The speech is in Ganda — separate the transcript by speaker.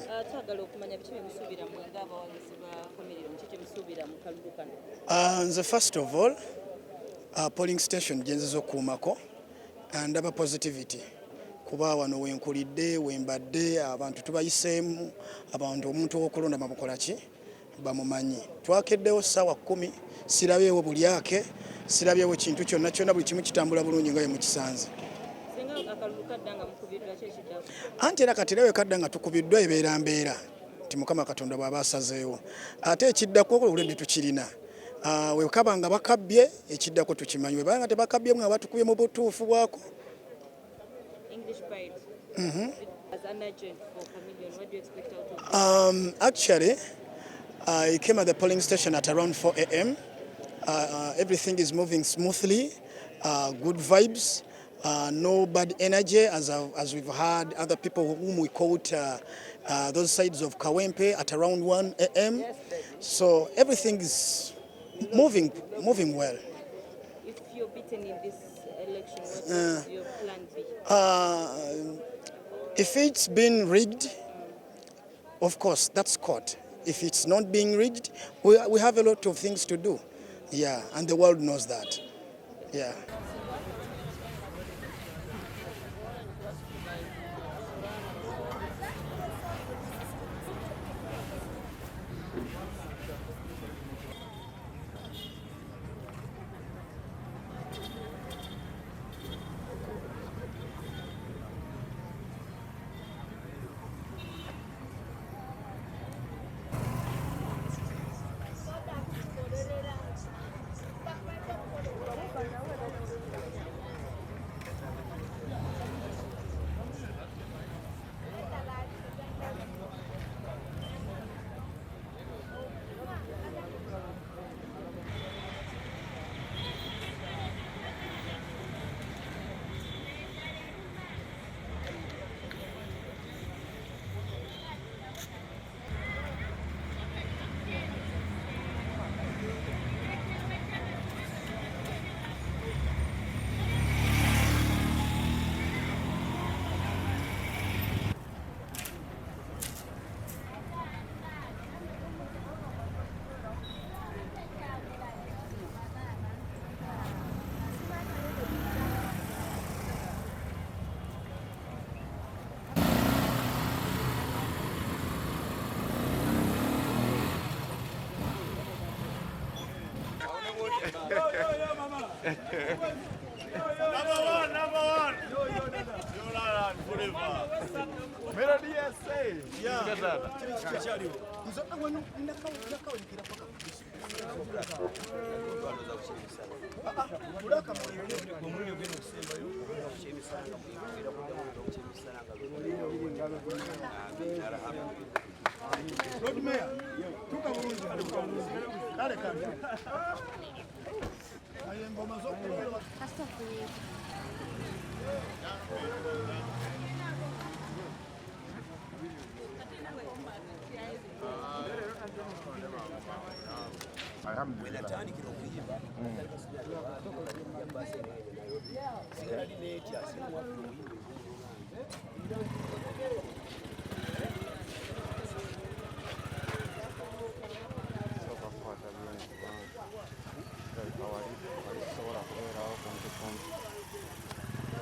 Speaker 1: Twagala okumanya biki bye musuubiramu ng'abawagizi ba Chameleone, kiki kye musuubira mu kalulu kano?
Speaker 2: Nze first of all, polling station gye nziza okukuumako ndaba positivity. Kuba wano wenkulidde wembadde abantu tubayiseemu abantu omuntu w'okulonda bamukola ki bamumanyi. Twakeddewo ssaawa 10 sirabyewo bulyake sirabyewo kintu kyonna kyonna buli kimu kitambula bulungi nga ye mukisanze.
Speaker 1: Singa akalulu kadda nga mukubiddwa ki ekiddako?
Speaker 2: Anti era kati era kadda nga tukubiddwa ebeera mbeera nti Mukama Katonda bw'aba asazeewo. Ate ekiddako oluledi tukirina. We kaba nga bakabbye ekiddako tukimanyi. We banga tebakabbye mwe abatukubye mu butuufu bwako.
Speaker 1: English Pride. As an agent for Chameleone, what do you expect out of it?
Speaker 2: Actually, I came at the polling station at around 4 a.m. Everything is moving smoothly, good vibes, no bad energy as we've had other people whom we caught those sides of Kawempe at around 1 a.m. So everything is moving well.
Speaker 1: If you're beaten in this election, what would your plan be?
Speaker 2: If it's been rigged, of course, that's court. If it's not being rigged, we have a lot of things to do. Yeah, and the world knows that. Yeah.
Speaker 3: Number one. Melody say. Yeah. Lord Mayor, tuka burungi kale kale. Alhamdulillah.